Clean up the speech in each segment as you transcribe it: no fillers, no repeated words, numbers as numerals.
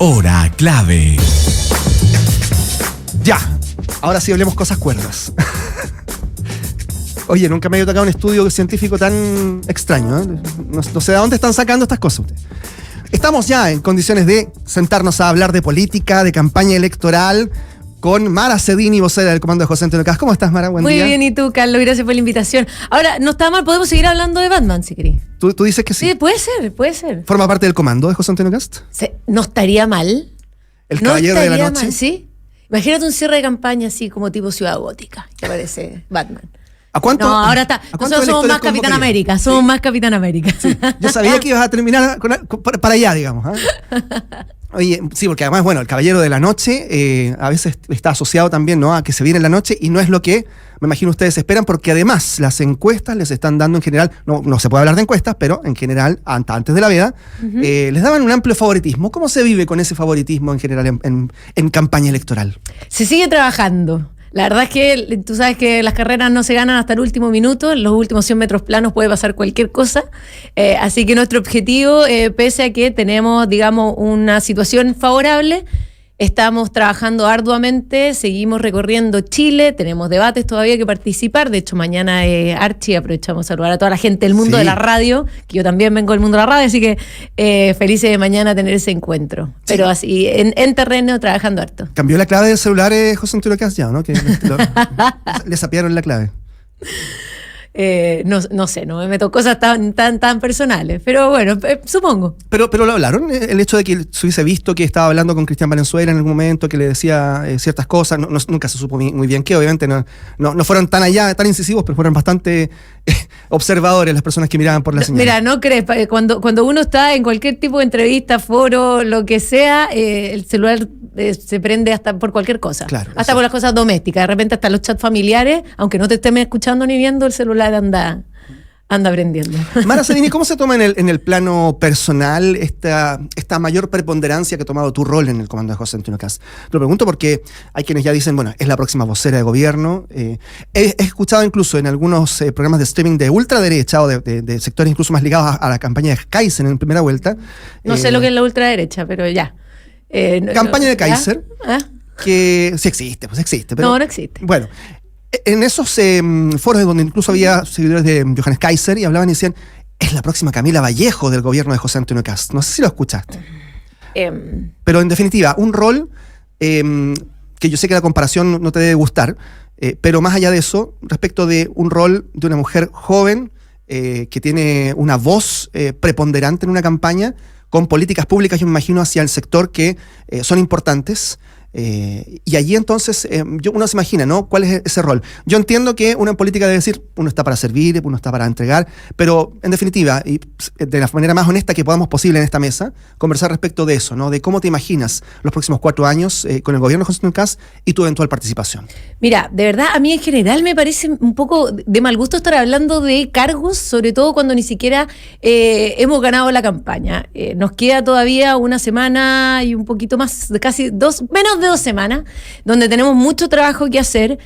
Hora clave. Ya, ahora sí hablemos cosas cuerdas. Oye, nunca me había tocado un estudio científico tan extraño, ¿eh? No sé de dónde están sacando estas cosas ustedes. Estamos ya en condiciones de sentarnos a hablar de política, de campaña electoral, con Mara Cedini, vocera del comando de José Antonio Caz. ¿Cómo estás, Mara? Buen día. Muy bien, ¿y tú, Carlos? Gracias por la invitación. Ahora, no está mal, podemos seguir hablando de Batman, si querés. ¿Tú dices que sí? Sí, puede ser. ¿Forma parte del comando de José Antonio Caz? No estaría mal. ¿El caballero de la noche? Mal, ¿sí? Imagínate un cierre de campaña así como tipo Ciudad Gótica, que parece Batman. ¿A cuánto? No, ahora está. Nosotros somos más Capitán América. Somos más Capitán América. Sí. Yo sabía que ibas a terminar para allá, digamos. Oye, sí, porque además, bueno, el caballero de la noche a veces está asociado también, ¿no?, a que se viene la noche y no es lo que, me imagino, ustedes esperan, porque además las encuestas les están dando en general, no se puede hablar de encuestas, pero en general, antes de la veda, les daban un amplio favoritismo. ¿Cómo se vive con ese favoritismo en general en campaña electoral? Se sigue trabajando. La verdad es que tú sabes que las carreras no se ganan hasta el último minuto, en los últimos 100 metros planos puede pasar cualquier cosa, así que nuestro objetivo, pese a que tenemos, digamos, una situación favorable, estamos trabajando arduamente, seguimos recorriendo Chile, tenemos debates todavía que participar. De hecho, mañana Archie, aprovechamos a saludar a toda la gente del mundo de la radio, que yo también vengo del mundo de la radio, así que felices de mañana tener ese encuentro. Sí. Pero así, en terreno, trabajando harto. Cambió la clave del celular José Antonio Caz ya, ¿no? Que le sapearon la clave. No sé, no me meto cosas tan personales, pero bueno, supongo. Pero lo hablaron, el hecho de que se hubiese visto que estaba hablando con Cristian Valenzuela en algún momento, que le decía ciertas cosas, nunca se supo muy bien qué, obviamente no fueron tan incisivos, pero fueron bastante observadores las personas que miraban por la señal. Mira, no crees, cuando uno está en cualquier tipo de entrevista, foro, lo que sea, el celular se prende hasta por cualquier cosa, claro, hasta por las cosas domésticas, de repente hasta los chats familiares, aunque no te estén escuchando ni viendo, el celular anda aprendiendo. Mara Cedini, ¿cómo se toma en el plano personal esta mayor preponderancia que ha tomado tu rol en el comando de José Antonio Caz? Lo pregunto porque hay quienes ya dicen, bueno, es la próxima vocera de gobierno. He escuchado incluso en algunos programas de streaming de ultraderecha o de sectores incluso más ligados a la campaña de Kaiser en primera vuelta. No sé lo que es la ultraderecha, pero ya. Campaña de Kaiser, que sí existe, pues existe. Pero, no existe. Bueno, en esos foros donde incluso había seguidores de Johannes Kaiser y hablaban y decían, es la próxima Camila Vallejo del gobierno de José Antonio Caz. No sé si lo escuchaste. Pero en definitiva, un rol que yo sé que la comparación no te debe gustar, pero más allá de eso, respecto de un rol de una mujer joven que tiene una voz preponderante en una campaña con políticas públicas, yo me imagino, hacia el sector que son importantes. Y allí entonces uno se imagina, ¿no?, cuál es ese rol. Yo entiendo que uno en política debe decir, uno está para servir, uno está para entregar, pero en definitiva, y de la manera más honesta que podamos posible en esta mesa, conversar respecto de eso, ¿no?, de cómo te imaginas los próximos 4 años con el gobierno de José Antonio Caz y tu eventual participación. Mira, de verdad, a mí en general me parece un poco de mal gusto estar hablando de cargos, sobre todo cuando ni siquiera hemos ganado la campaña. Nos queda todavía una semana y un poquito más, casi menos de 2 semanas, donde tenemos mucho trabajo que hacer.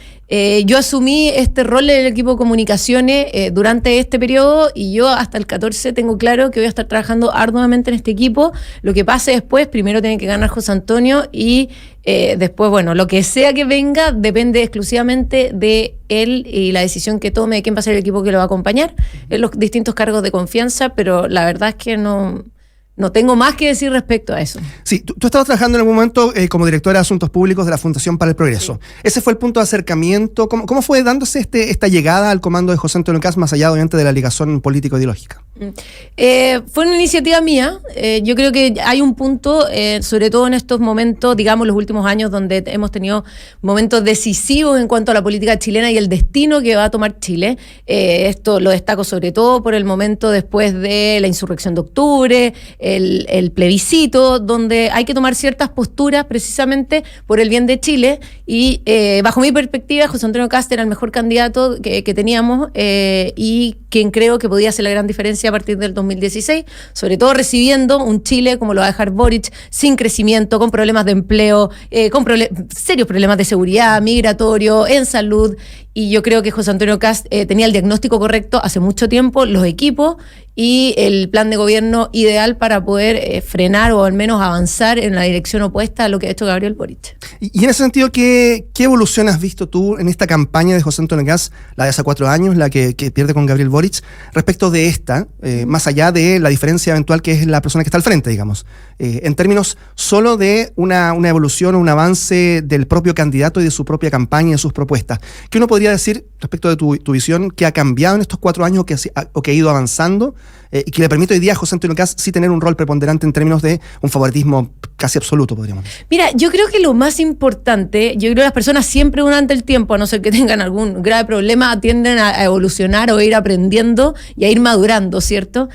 Yo asumí este rol en el equipo de comunicaciones durante este periodo y yo hasta el 14 tengo claro que voy a estar trabajando arduamente en este equipo. Lo que pase después, primero tiene que ganar José Antonio y después, bueno, lo que sea que venga depende exclusivamente de él y la decisión que tome de quién va a ser el equipo que lo va a acompañar en los distintos cargos de confianza, pero la verdad es que no tengo más que decir respecto a eso. Sí, tú estabas trabajando en algún momento como directora de Asuntos Públicos de la Fundación para el Progreso. Sí. ¿Ese fue el punto de acercamiento? ¿Cómo fue dándose esta llegada al comando de José Antonio Caz, más allá, obviamente, de la ligación político-ideológica? Fue una iniciativa mía. Yo creo que hay un punto, sobre todo en estos momentos, digamos los últimos años, donde hemos tenido momentos decisivos en cuanto a la política chilena y el destino que va a tomar Chile. Esto lo destaco sobre todo por el momento después de la insurrección de octubre, el plebiscito, donde hay que tomar ciertas posturas precisamente por el bien de Chile y bajo mi perspectiva José Antonio Caz era el mejor candidato que teníamos y quien creo que podía hacer la gran diferencia a partir del 2016, sobre todo recibiendo un Chile como lo va a dejar Boric, sin crecimiento, con problemas de empleo, con serios problemas de seguridad, migratorio, en salud, y yo creo que José Antonio Kast tenía el diagnóstico correcto hace mucho tiempo, los equipos y el plan de gobierno ideal para poder frenar o al menos avanzar en la dirección opuesta a lo que ha hecho Gabriel Boric. Y en ese sentido, ¿qué evolución has visto tú en esta campaña de José Antonio Kast, la de hace 4 años, la que pierde con Gabriel Boric, respecto de esta, más allá de la diferencia eventual que es la persona que está al frente, digamos, en términos solo de una evolución o un avance del propio candidato y de su propia campaña y de sus propuestas? ¿Qué uno podría decir respecto de tu visión que ha cambiado en estos 4 años o que ha ido avanzando y que le permite hoy día a José Antonio Kast sí tener un rol preponderante en términos de un favoritismo casi absoluto, podríamos decir? Mira, yo creo que lo más importante, yo creo que las personas siempre durante el tiempo, a no ser que tengan algún grave problema, tienden a evolucionar o ir aprendiendo y a ir madurando, ¿cierto?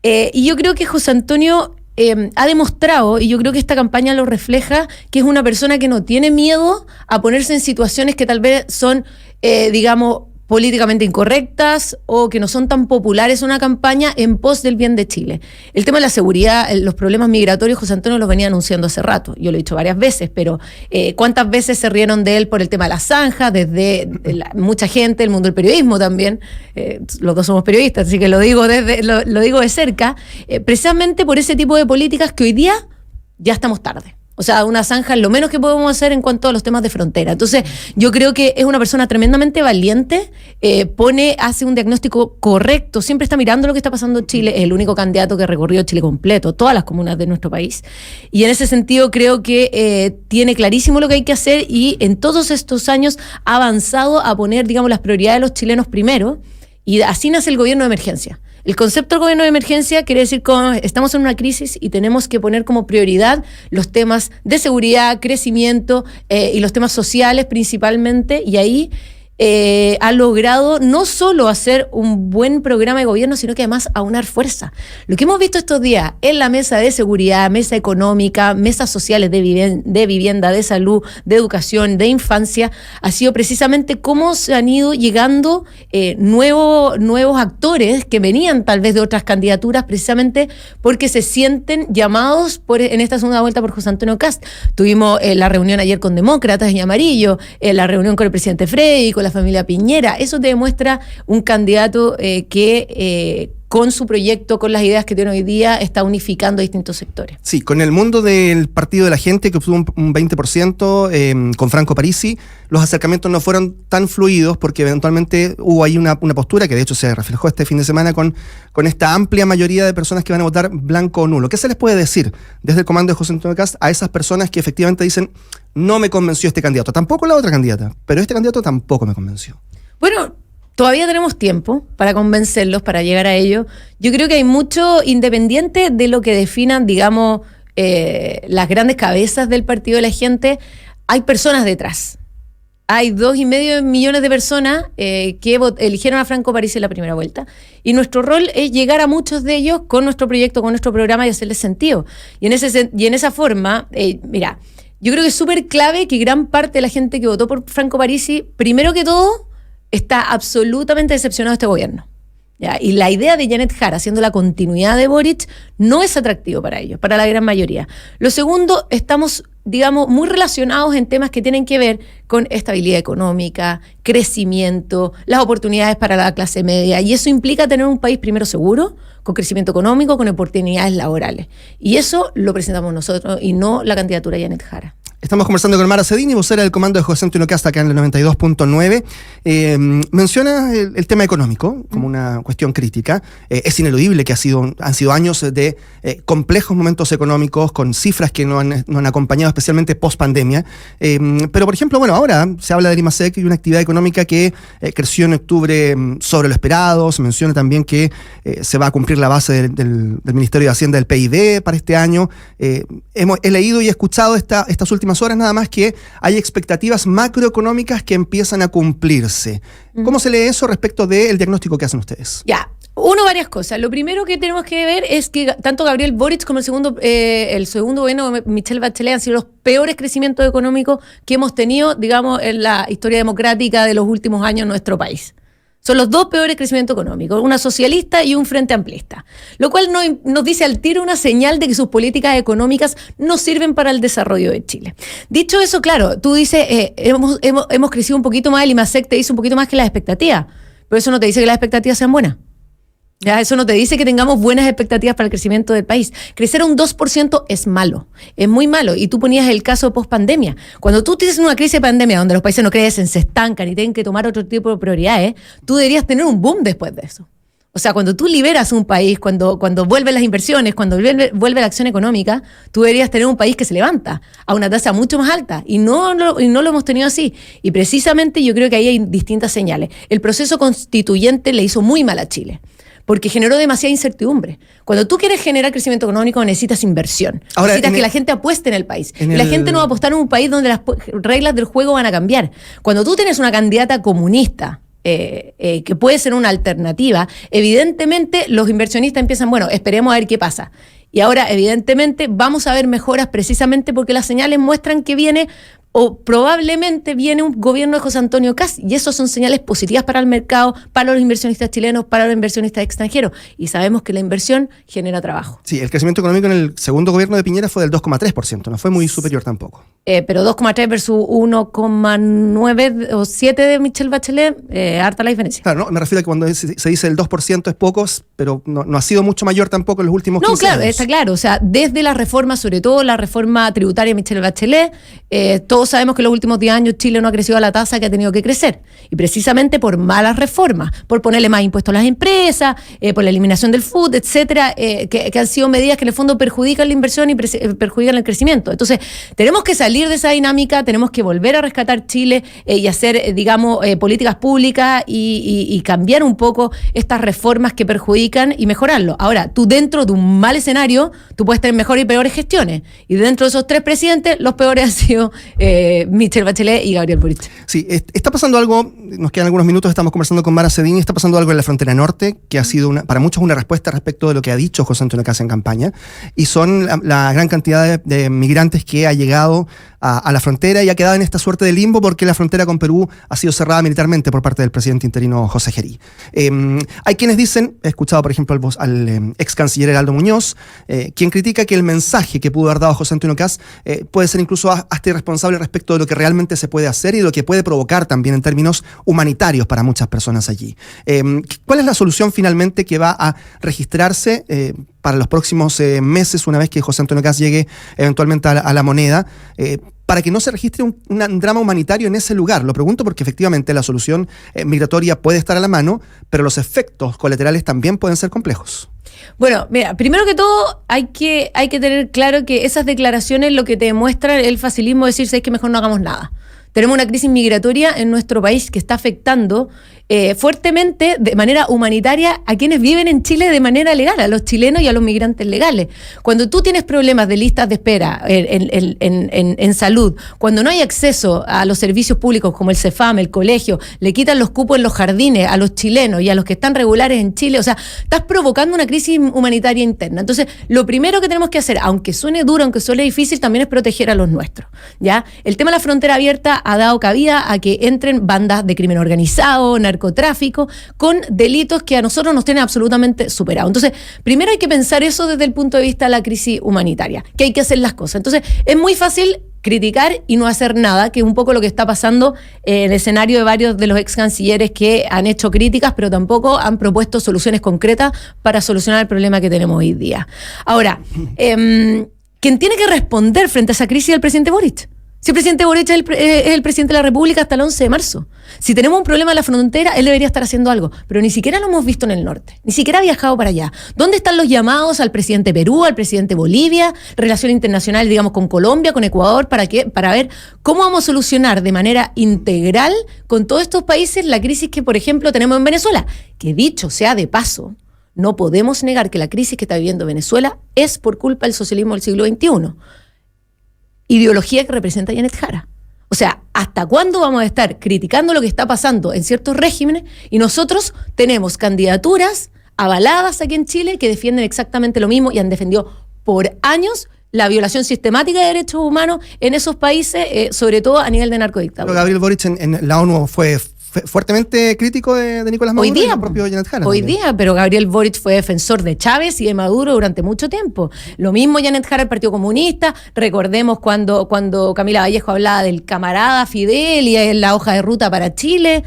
Y yo creo que José Antonio ha demostrado, y yo creo que esta campaña lo refleja, que es una persona que no tiene miedo a ponerse en situaciones que tal vez son, digamos, políticamente incorrectas o que no son tan populares una campaña en pos del bien de Chile. El tema de la seguridad, los problemas migratorios, José Antonio los venía anunciando hace rato. Yo lo he dicho varias veces, pero ¿cuántas veces se rieron de él por el tema de las zanjas? Desde mucha gente, el mundo del periodismo también. Los dos somos periodistas, así que lo digo de cerca. Precisamente por ese tipo de políticas que hoy día ya estamos tarde. O sea, una zanja es lo menos que podemos hacer en cuanto a los temas de frontera. Entonces, yo creo que es una persona tremendamente valiente, hace un diagnóstico correcto, siempre está mirando lo que está pasando en Chile, es el único candidato que recorrió Chile completo, todas las comunas de nuestro país. Y en ese sentido creo que tiene clarísimo lo que hay que hacer y en todos estos años ha avanzado a poner, digamos, las prioridades de los chilenos primero, y así nace el gobierno de emergencia. El concepto del gobierno de emergencia quiere decir que estamos en una crisis y tenemos que poner como prioridad los temas de seguridad, crecimiento y los temas sociales principalmente, y ahí ha logrado no solo hacer un buen programa de gobierno, sino que además aunar fuerza. Lo que hemos visto estos días en la mesa de seguridad, mesa económica, mesas sociales de vivienda, de salud, de educación, de infancia, ha sido precisamente cómo se han ido llegando nuevos actores que venían tal vez de otras candidaturas, precisamente porque se sienten llamados en esta segunda vuelta por José Antonio Kast. Tuvimos la reunión ayer con Demócratas y Amarillo, la reunión con el presidente Frey, con la familia Piñera. Eso te demuestra un candidato que con su proyecto, con las ideas que tiene hoy día, está unificando distintos sectores. Sí, con el mundo del Partido de la Gente, que obtuvo un 20%, con Franco Parisi, los acercamientos no fueron tan fluidos porque eventualmente hubo ahí una postura que de hecho se reflejó este fin de semana con esta amplia mayoría de personas que van a votar blanco o nulo. ¿Qué se les puede decir desde el comando de José Antonio Kast a esas personas que efectivamente dicen no me convenció este candidato, tampoco la otra candidata, pero este candidato tampoco me convenció? Bueno, todavía tenemos tiempo para convencerlos, para llegar a ello. Yo creo que hay mucho, independiente de lo que definan, digamos, las grandes cabezas del Partido de la Gente, hay personas detrás. Hay 2,5 millones de personas que eligieron a Franco Parisi en la primera vuelta. Y nuestro rol es llegar a muchos de ellos con nuestro proyecto, con nuestro programa y hacerles sentido. Y en esa forma, mira, yo creo que es súper clave que gran parte de la gente que votó por Franco Parisi, primero que todo, está absolutamente decepcionado de este gobierno. ¿Ya? Y la idea de Janet Jara, siendo la continuidad de Boric, no es atractivo para ellos, para la gran mayoría. Lo segundo, estamos, digamos, muy relacionados en temas que tienen que ver con estabilidad económica, crecimiento, las oportunidades para la clase media, y eso implica tener un país primero seguro, con crecimiento económico, con oportunidades laborales. Y eso lo presentamos nosotros y no la candidatura de Janet Jara. Estamos conversando con Mara Cedini, vocera del comando de José Antonio Kast acá en el 92.9. Menciona el tema económico como una cuestión crítica. Es ineludible que han sido años de complejos momentos económicos con cifras que nos han acompañado especialmente post pandemia. Pero, por ejemplo, bueno, ahora se habla del IMASEC y una actividad económica que creció en octubre sobre lo esperado. Se menciona también que se va a cumplir la base del Ministerio de Hacienda del PIB para este año. He leído y escuchado estas últimas horas nada más que hay expectativas macroeconómicas que empiezan a cumplirse. ¿Cómo se lee eso respecto del diagnóstico que hacen ustedes? Ya, varias cosas. Lo primero que tenemos que ver es que tanto Gabriel Boric como el segundo gobierno de Michelle Bachelet han sido los peores crecimientos económicos que hemos tenido, digamos, en la historia democrática de los últimos años en nuestro país. Son los dos peores crecimientos económicos, una socialista y un frente amplista. Lo cual nos dice al tiro una señal de que sus políticas económicas no sirven para el desarrollo de Chile. Dicho eso, claro, tú dices, hemos crecido un poquito más, el IMASEC te dice un poquito más que las expectativas, pero eso no te dice que las expectativas sean buenas. Ya, eso no te dice que tengamos buenas expectativas para el crecimiento del país. Crecer a un 2% es malo, es muy malo. Y tú ponías el caso de pospandemia. Cuando tú tienes una crisis de pandemia donde los países no crecen, se estancan y tienen que tomar otro tipo de prioridades, tú deberías tener un boom después de eso. O sea, cuando tú liberas un país, cuando vuelven las inversiones, cuando vuelve la acción económica, tú deberías tener un país que se levanta a una tasa mucho más alta. Y no lo hemos tenido así. Y precisamente yo creo que ahí hay distintas señales. El proceso constituyente le hizo muy mal a Chile, porque generó demasiada incertidumbre. Cuando tú quieres generar crecimiento económico, necesitas inversión. Ahora, necesitas que la gente apueste en el país. La gente no va a apostar en un país donde las reglas del juego van a cambiar. Cuando tú tienes una candidata comunista, que puede ser una alternativa, evidentemente los inversionistas empiezan, bueno, esperemos a ver qué pasa. Y ahora, evidentemente, vamos a ver mejoras precisamente porque las señales muestran que viene, o probablemente viene un gobierno de José Antonio Kast, y eso son señales positivas para el mercado, para los inversionistas chilenos, para los inversionistas extranjeros, y sabemos que la inversión genera trabajo. Sí, el crecimiento económico en el segundo gobierno de Piñera fue del 2,3%, no fue muy superior tampoco. Pero 2,3 versus 1,9 o 7 de Michelle Bachelet, harta la diferencia. Claro, no, me refiero a que cuando se dice el 2% es poco, pero no ha sido mucho mayor tampoco en los últimos 15 años. No, claro, está claro, o sea, desde la reforma, sobre todo la reforma tributaria de Michelle Bachelet, todos sabemos que en los últimos 10 años Chile no ha crecido a la tasa que ha tenido que crecer. Y precisamente por malas reformas, por ponerle más impuestos a las empresas, por la eliminación del FUT, etcétera, que han sido medidas que en el fondo perjudican la inversión y perjudican el crecimiento. Entonces, tenemos que salir de esa dinámica, tenemos que volver a rescatar Chile y hacer, políticas públicas y cambiar un poco estas reformas que perjudican y mejorarlo. Ahora, tú dentro de un mal escenario, tú puedes tener mejores y peores gestiones. Y dentro de esos tres presidentes, los peores han sido Michelle Bachelet y Gabriel Boric. Sí, está pasando algo, nos quedan algunos minutos, estamos conversando con Mara Cedini, está pasando algo en la frontera norte que ha sido para muchos una respuesta respecto de lo que ha dicho José Antonio Kast en campaña, y son la gran cantidad de migrantes que ha llegado a la frontera y ha quedado en esta suerte de limbo porque la frontera con Perú ha sido cerrada militarmente por parte del presidente interino José Gerí. Hay quienes dicen, he escuchado por ejemplo al ex canciller Heraldo Muñoz, quien critica que el mensaje que pudo haber dado José Antonio Kast puede ser incluso hasta irresponsable respecto de lo que realmente se puede hacer y de lo que puede provocar también en términos humanitarios para muchas personas allí. ¿Cuál es la solución finalmente que va a registrarse para los próximos meses, una vez que José Antonio Kast llegue eventualmente a la moneda, para que no se registre un drama humanitario en ese lugar? Lo pregunto porque efectivamente la solución migratoria puede estar a la mano, pero los efectos colaterales también pueden ser complejos. Bueno, mira, primero que todo hay que tener claro que esas declaraciones lo que te demuestran el facilismo de decirse es que mejor no hagamos nada. Tenemos una crisis migratoria en nuestro país que está afectando fuertemente, de manera humanitaria, a quienes viven en Chile de manera legal, a los chilenos y a los migrantes legales. Cuando tú tienes problemas de listas de espera en salud, cuando no hay acceso a los servicios públicos como el CEFAM, el colegio, le quitan los cupos en los jardines a los chilenos y a los que están regulares en Chile, o sea, estás provocando una crisis humanitaria interna. Entonces, lo primero que tenemos que hacer, aunque suene duro, aunque suene difícil, también es proteger a los nuestros, ¿ya? El tema de la frontera abierta ha dado cabida a que entren bandas de crimen organizado, narcotráfico, con delitos que a nosotros nos tienen absolutamente superados. Entonces, primero hay que pensar eso desde el punto de vista de la crisis humanitaria, que hay que hacer las cosas. Entonces, es muy fácil criticar y no hacer nada, que es un poco lo que está pasando en el escenario de varios de los ex cancilleres que han hecho críticas, pero tampoco han propuesto soluciones concretas para solucionar el problema que tenemos hoy día. Ahora, ¿quién tiene que responder frente a esa crisis es el presidente Boric? Si el presidente Boric es el presidente de la República hasta el 11 de marzo. Si tenemos un problema en la frontera, él debería estar haciendo algo. Pero ni siquiera lo hemos visto en el norte. Ni siquiera ha viajado para allá. ¿Dónde están los llamados al presidente Perú, al presidente Bolivia, relación internacional, digamos, con Colombia, con Ecuador, para ver cómo vamos a solucionar de manera integral con todos estos países la crisis que, por ejemplo, tenemos en Venezuela? Que dicho sea de paso, no podemos negar que la crisis que está viviendo Venezuela es por culpa del socialismo del siglo XXI. Ideología que representa Janet Jara. O sea, ¿hasta cuándo vamos a estar criticando lo que está pasando en ciertos regímenes y nosotros tenemos candidaturas avaladas aquí en Chile que defienden exactamente lo mismo y han defendido por años la violación sistemática de derechos humanos en esos países, sobre todo a nivel de narcodictadura? Gabriel Boric en la ONU fue fuertemente crítico de Nicolás Maduro y el propio Janet Jara. Hoy día, pero Gabriel Boric fue defensor de Chávez y de Maduro durante mucho tiempo. Lo mismo Janet Jara, el Partido Comunista. Recordemos cuando Camila Vallejo hablaba del camarada Fidel y la hoja de ruta para Chile.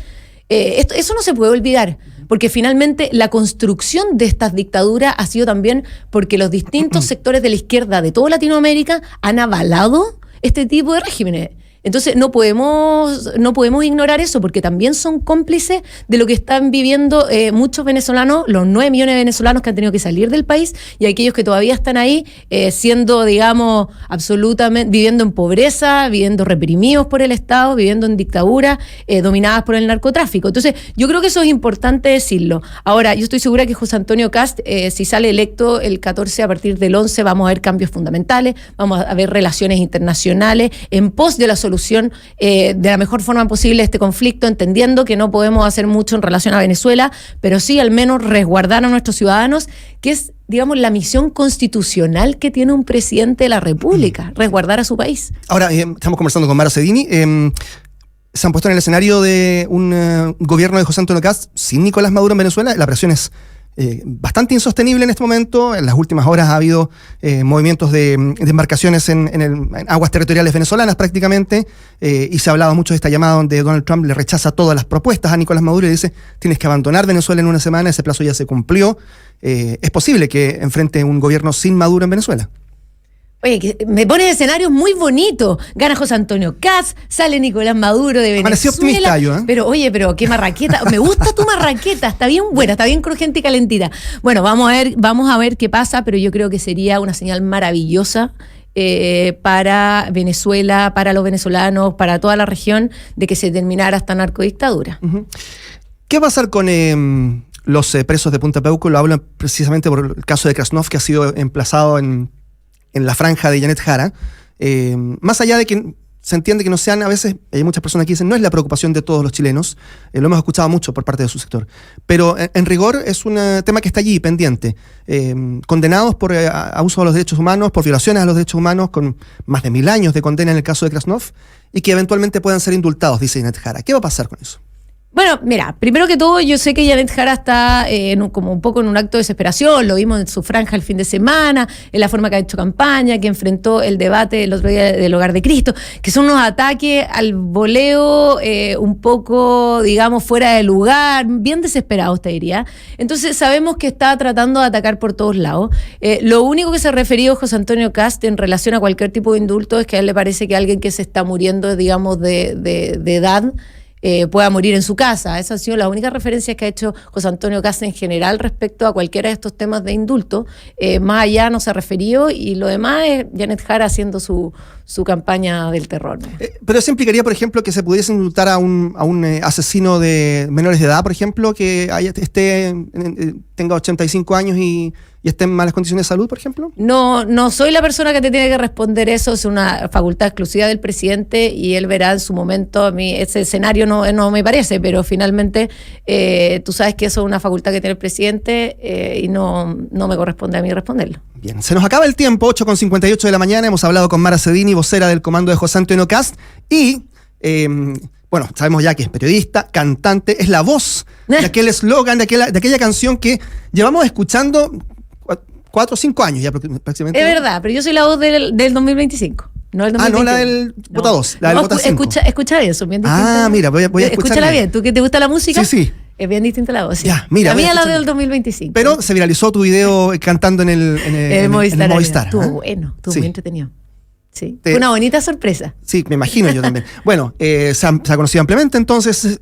Eso no se puede olvidar, porque finalmente la construcción de estas dictaduras ha sido también porque los distintos sectores de la izquierda de toda Latinoamérica han avalado este tipo de regímenes. Entonces no podemos ignorar eso, porque también son cómplices de lo que están viviendo muchos venezolanos, los 9 millones de venezolanos que han tenido que salir del país, y aquellos que todavía están ahí siendo, digamos, absolutamente, viviendo en pobreza, viviendo reprimidos por el Estado, viviendo en dictadura, dominadas por el narcotráfico. Entonces yo creo que eso es importante decirlo. Ahora, yo estoy segura que José Antonio Kast, si sale electo el 14, a partir del 11 vamos a ver cambios fundamentales, vamos a ver relaciones internacionales en pos de la solución de la mejor forma posible este conflicto, entendiendo que no podemos hacer mucho en relación a Venezuela, pero sí al menos resguardar a nuestros ciudadanos, que es, digamos, la misión constitucional que tiene un presidente de la República, resguardar a su país. Ahora, estamos conversando con Mara Cedini. Se han puesto en el escenario de un gobierno de José Antonio Kast sin Nicolás Maduro en Venezuela. La presión es bastante insostenible en este momento. En las últimas horas ha habido movimientos de embarcaciones en aguas territoriales venezolanas prácticamente, y se ha hablado mucho de esta llamada donde Donald Trump le rechaza todas las propuestas a Nicolás Maduro y le dice: tienes que abandonar Venezuela en una semana, ese plazo ya se cumplió. ¿Es posible que enfrente un gobierno sin Maduro en Venezuela? Oye, que me pones escenarios muy bonitos. Gana José Antonio Kast, sale Nicolás Maduro de Venezuela. Amanecí optimista yo, ¿eh? Pero qué marraqueta. Me gusta tu marraqueta, está bien buena, está bien crujiente y calentita. Bueno, vamos a ver qué pasa, pero yo creo que sería una señal maravillosa para Venezuela, para los venezolanos, para toda la región, de que se terminara esta narcodictadura. Uh-huh. ¿Qué va a pasar con los presos de Punta Peuco? Lo hablan precisamente por el caso de Krasnov, que ha sido emplazado en la franja de Janet Jara. Más allá de que se entiende que no sean, a veces hay muchas personas que dicen no es la preocupación de todos los chilenos, lo hemos escuchado mucho por parte de su sector, pero en rigor es un tema que está allí pendiente, condenados por abuso de los derechos humanos, por violaciones a los derechos humanos, con más de 1000 años de condena en el caso de Krasnov, y que eventualmente puedan ser indultados, dice Janet Jara. ¿Qué va a pasar con eso? Bueno, mira, primero que todo, yo sé que Janet Jara está como un poco en un acto de desesperación. Lo vimos en su franja el fin de semana, en la forma que ha hecho campaña, que enfrentó el debate el otro día del Hogar de Cristo, que son unos ataques al voleo un poco, digamos, fuera de lugar, bien desesperados, te diría. Entonces sabemos que está tratando de atacar por todos lados. Lo único que se refirió José Antonio Kast en relación a cualquier tipo de indulto es que a él le parece que alguien que se está muriendo, digamos, de edad, pueda morir en su casa. Esas han sido las únicas referencias que ha hecho José Antonio Kast en general respecto a cualquiera de estos temas de indulto. Más allá no se ha referido, y lo demás es Janet Jara haciendo su campaña del terror. Pero eso implicaría, por ejemplo, que se pudiese indultar a un asesino de menores de edad, por ejemplo, que tenga 85 años y esté en malas condiciones de salud, por ejemplo. No soy la persona que te tiene que responder eso, es una facultad exclusiva del presidente y él verá en su momento. A mí ese escenario no me parece, pero finalmente tú sabes que eso es una facultad que tiene el presidente y no me corresponde a mí responderlo. Bien, se nos acaba el tiempo, 8:58 de la mañana, hemos hablado con Mara Cedini, vocera del comando de José Antonio Kast, y bueno, sabemos ya que es periodista, cantante, es la voz de aquel eslogan, de aquella canción que llevamos escuchando 4 o 5 años ya prácticamente. Es verdad, pero yo soy la voz del 2025. No el 2025. No la del Bota 2, la del Bota 5. Escucha bien, son bien distintas. Mira, voy a escucharla. Escúchala bien, ¿tú que te gusta la música? Sí. Es bien distinta la voz. Sí. Ya, mira. A mí es la del 2025. Pero se viralizó tu video cantando en el Movistar. Estuvo bueno, estuvo muy entretenido. Sí, fue una bonita sorpresa. Sí, me imagino yo también. Bueno, se ha conocido ampliamente, entonces,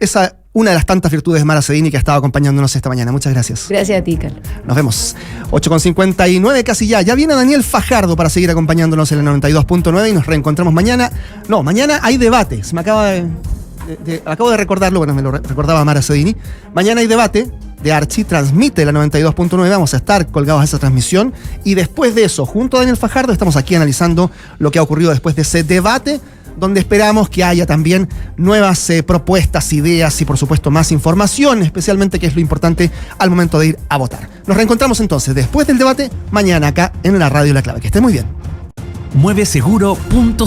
una de las tantas virtudes de Mara Cedini que ha estado acompañándonos esta mañana. Muchas gracias. Gracias a ti, Carlos. Nos vemos. 8:59 casi ya. Ya viene Daniel Fajardo para seguir acompañándonos en el 92.9 y nos reencontramos mañana. No, mañana hay debate. Se me acabo de recordarlo, bueno, me lo recordaba Mara Cedini. Mañana hay debate de Archie, transmite la 92.9, vamos a estar colgados a esa transmisión, y después de eso, junto a Daniel Fajardo, estamos aquí analizando lo que ha ocurrido después de ese debate, donde esperamos que haya también nuevas propuestas, ideas y por supuesto más información, especialmente, que es lo importante al momento de ir a votar. Nos reencontramos entonces después del debate mañana acá en la Radio La Clave. Que esté muy bien. Mueveseguro.cl